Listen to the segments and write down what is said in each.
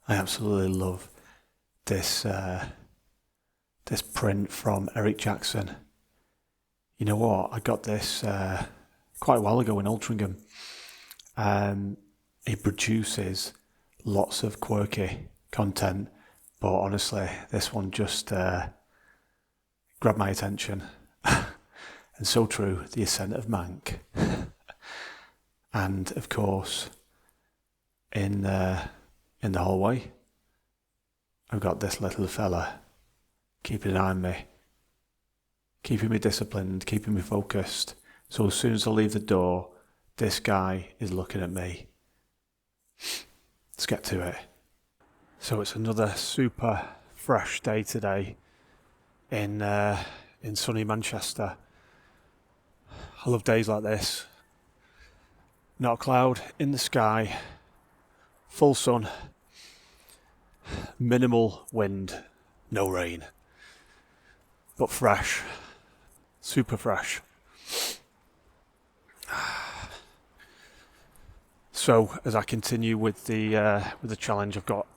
I absolutely love this this print from Eric Jackson. You know what? I got this quite a while ago in Altrincham. He produces lots of quirky content, but honestly, this one just grabbed my attention. And so true, the ascent of Mank. And of course, in the hallway, I've got this little fella keeping an eye on me, keeping me disciplined, keeping me focused. So as soon as I leave the door, this guy is looking at me. Let's get to it. So it's another super fresh day today in sunny Manchester. I love days like this. Not a cloud in the sky, full sun, minimal wind, no rain, but fresh, super fresh. So as I continue with the challenge, I've got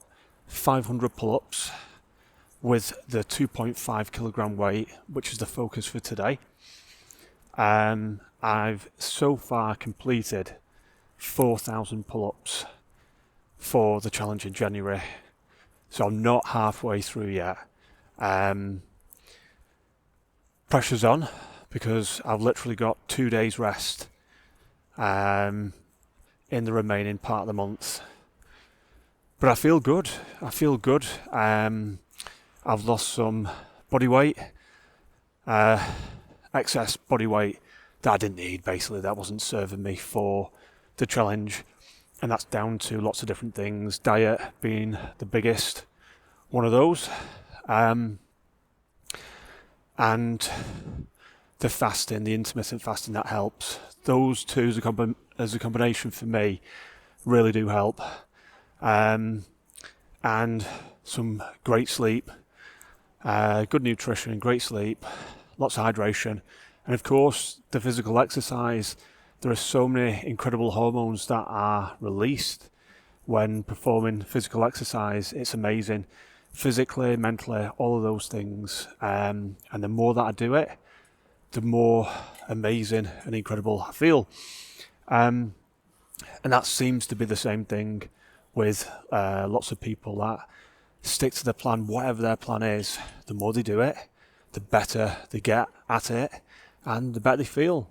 500 pull-ups with the 2.5 kilogram weight, which is the focus for today. I've so far completed 4,000 pull-ups for the challenge in January, so I'm not halfway through yet. Pressure's on because I've literally got 2 days rest in the remaining part of the month, but I feel good. I've lost some body weight, excess body weight that I didn't need, basically, that wasn't serving me for the challenge, and that's down to lots of different things, diet being the biggest one of those, and the fasting, the intermittent fasting, that helps. Those two as a combination for me really do help, and some great sleep, good nutrition and great sleep, lots of hydration, and of course the physical exercise. There are so many incredible hormones that are released when performing physical exercise. It's amazing, physically, mentally, all of those things, and the more that I do it, the more amazing and incredible I feel, and that seems to be the same thing with lots of people that stick to their plan, whatever their plan is. The more they do it, the better they get at it, and the better they feel.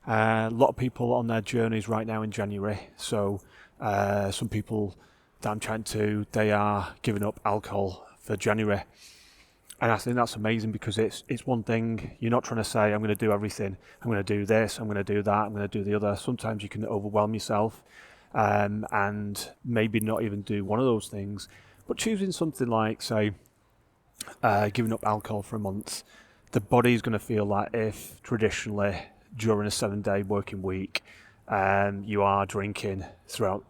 A lot of people on their journeys right now in January. So some people that I'm chatting to, they are giving up alcohol for January. And I think that's amazing, because it's one thing, you're not trying to say, I'm going to do everything. I'm going to do this, I'm going to do that, I'm going to do the other. Sometimes you can overwhelm yourself and maybe not even do one of those things. But choosing something like, say, giving up alcohol for a month, the body's going to feel like if traditionally during a 7-day working week you are drinking throughout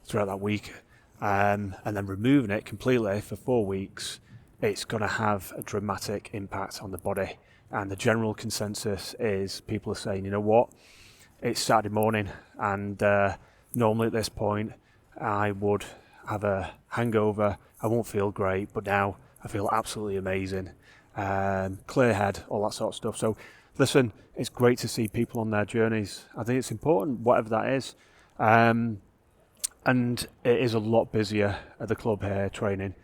that week, and then removing it completely for 4 weeks, it's going to have a dramatic impact on the body. And the general consensus is people are saying, you know what, it's Saturday morning, and normally at this point I would have a hangover, I won't feel great, but now I feel absolutely amazing, clear head, all that sort of stuff. So listen, it's great to see people on their journeys. I think it's important, whatever that is, and it is a lot busier at the club here training.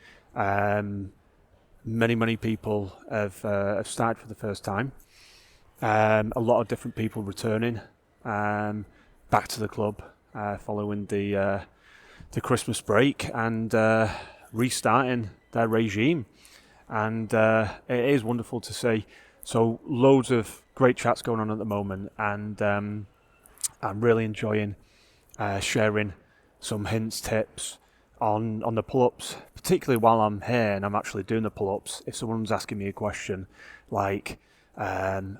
Many people have started for the first time. A lot of different people returning back to the club following the Christmas break, and restarting their regime, and it is wonderful to see. So loads of great chats going on at the moment, and I'm really enjoying sharing some hints, tips on the pull-ups, particularly while I'm here and I'm actually doing the pull-ups. If someone's asking me a question like hand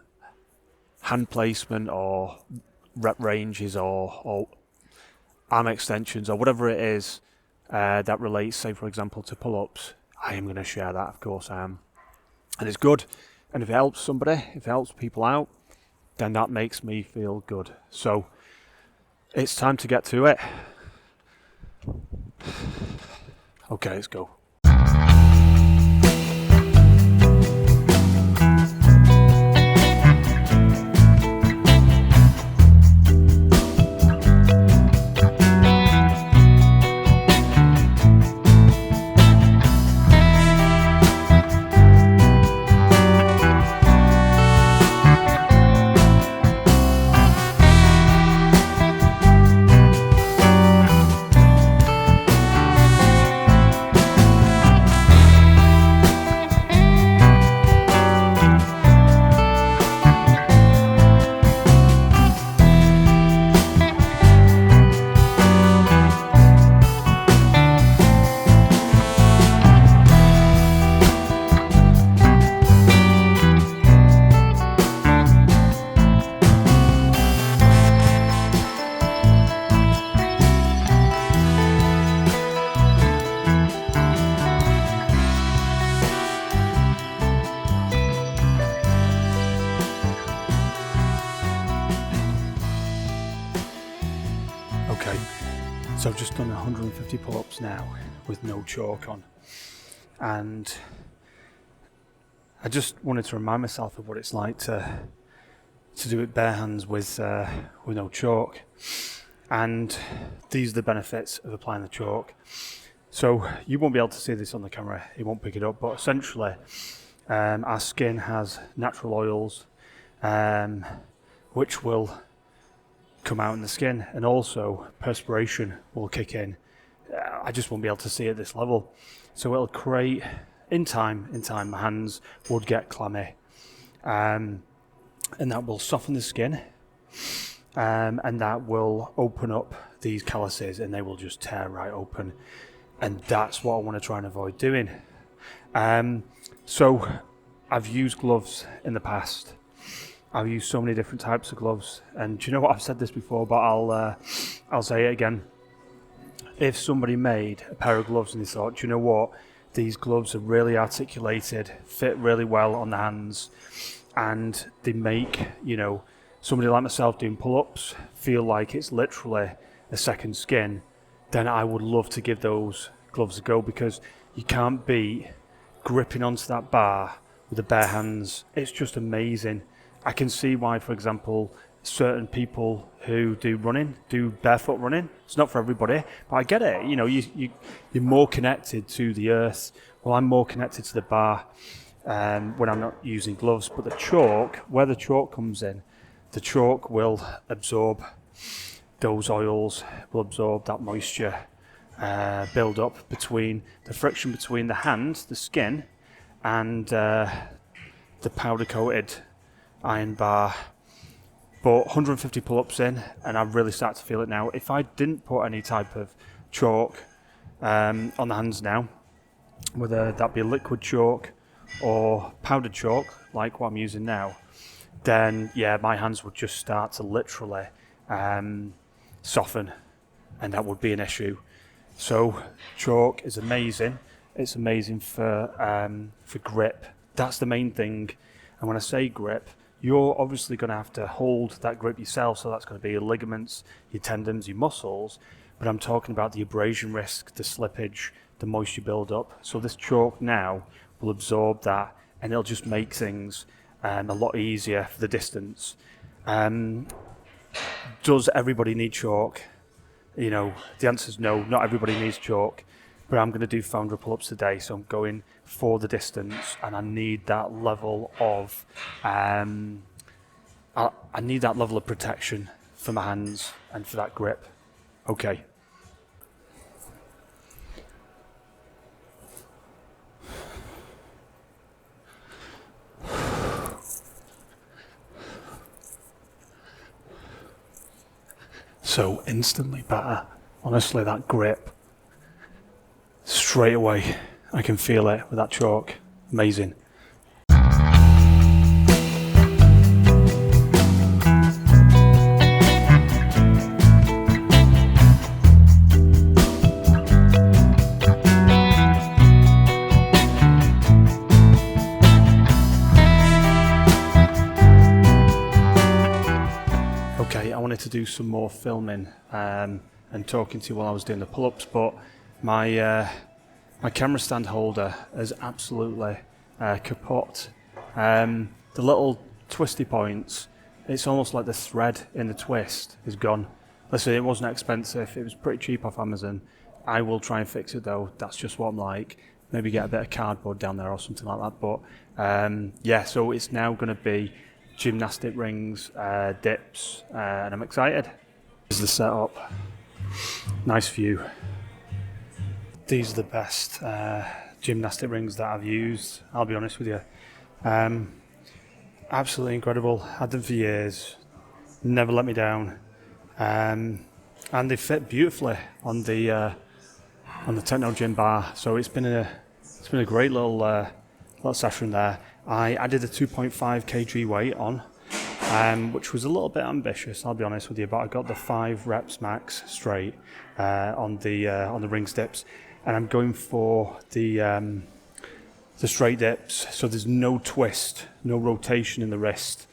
placement or rep ranges or arm extensions or whatever it is that relates, say for example, to pull-ups, I am going to share that, of course I am. And it's good, and if it helps somebody, if it helps people out, then that makes me feel good. So it's time to get to it. Okay, let's go. Okay, so I've just done 150 pull-ups now with no chalk on, and I just wanted to remind myself of what it's like to do it bare hands with no chalk, and these are the benefits of applying the chalk. So you won't be able to see this on the camera, it won't pick it up, but essentially our skin has natural oils which will come out in the skin, and also perspiration will kick in. I just won't be able to see at this level, so it'll create in time my hands would get clammy, and that will soften the skin, and that will open up these calluses and they will just tear right open, and that's what I want to try and avoid doing. So I've used gloves in the past. I've used so many different types of gloves, and do you know what, I've said this before, but I'll say it again. If somebody made a pair of gloves and they thought, do you know what, these gloves are really articulated, fit really well on the hands, and they make, you know, somebody like myself doing pull-ups feel like it's literally a second skin, then I would love to give those gloves a go, because you can't beat gripping onto that bar with the bare hands. It's just amazing. I can see why, for example, certain people who do running, do barefoot running. It's not for everybody, but I get it. You know, you're more connected to the earth. Well, I'm more connected to the bar when I'm not using gloves. But the chalk, where the chalk comes in, the chalk will absorb those oils, will absorb that moisture, build up between the friction between the hand, the skin, and the powder coated iron bar. But 150 pull-ups in, and I really start to feel it now. If I didn't put any type of chalk on the hands now, whether that be liquid chalk or powdered chalk, like what I'm using now, then yeah, my hands would just start to literally soften, and that would be an issue. So chalk is amazing. It's amazing for grip. That's the main thing. And when I say grip, you're obviously going to have to hold that grip yourself, so that's going to be your ligaments, your tendons, your muscles, but I'm talking about the abrasion risk, the slippage, the moisture build-up. So this chalk now will absorb that, and it'll just make things a lot easier for the distance. Does everybody need chalk? You know, the answer is no, not everybody needs chalk, but I'm going to do 500 pull-ups today, so I'm going for the distance, and I need that level of I need that level of protection for my hands and for that grip. Okay. So instantly better. Honestly, that grip, straight away, I can feel it with that chalk. Amazing. Okay, I wanted to do some more filming and talking to you while I was doing the pull-ups, but my My camera stand holder is absolutely kaput. The little twisty points, it's almost like the thread in the twist is gone. Listen, it wasn't expensive, it was pretty cheap off Amazon. I will try and fix it though, that's just what I'm like. Maybe get a bit of cardboard down there or something like that. But yeah, so it's now going to be gymnastic rings, dips, and I'm excited. This is the setup. Nice view. These are the best gymnastic rings that I've used, I'll be honest with you. Absolutely incredible. Had them for years, never let me down. And they fit beautifully on the Techno Gym bar. So it's been a great little session there. I added a 2.5 kg weight on, which was a little bit ambitious, I'll be honest with you, but I got the 5 reps max straight on the ring dips, and I'm going for the straight dips. So there's no twist, no rotation in the wrist.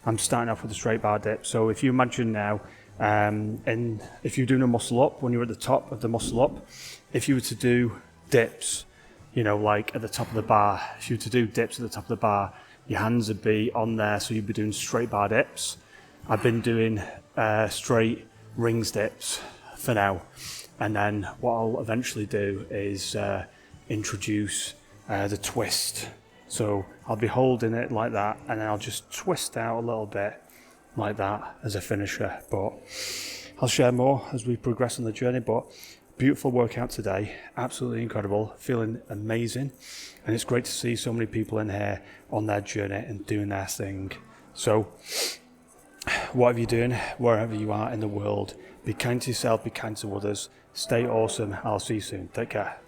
I'm starting off with the straight bar dip. So if you imagine now, and if you're doing a muscle up, when you're at the top of the muscle up, if you were to do dips, you know, like at the top of the bar, if you were to do dips at the top of the bar, your hands would be on there, so you'd be doing straight bar dips. I've been doing straight rings dips for now, and then what I'll eventually do is introduce the twist. So I'll be holding it like that, and then I'll just twist out a little bit like that as a finisher. But I'll share more as we progress on the journey. But beautiful workout today, absolutely incredible, feeling amazing, and it's great to see so many people in here on their journey and doing their thing. So whatever you're doing, wherever you are in the world, be kind to yourself, be kind to others, stay awesome. I'll see you soon. Take care.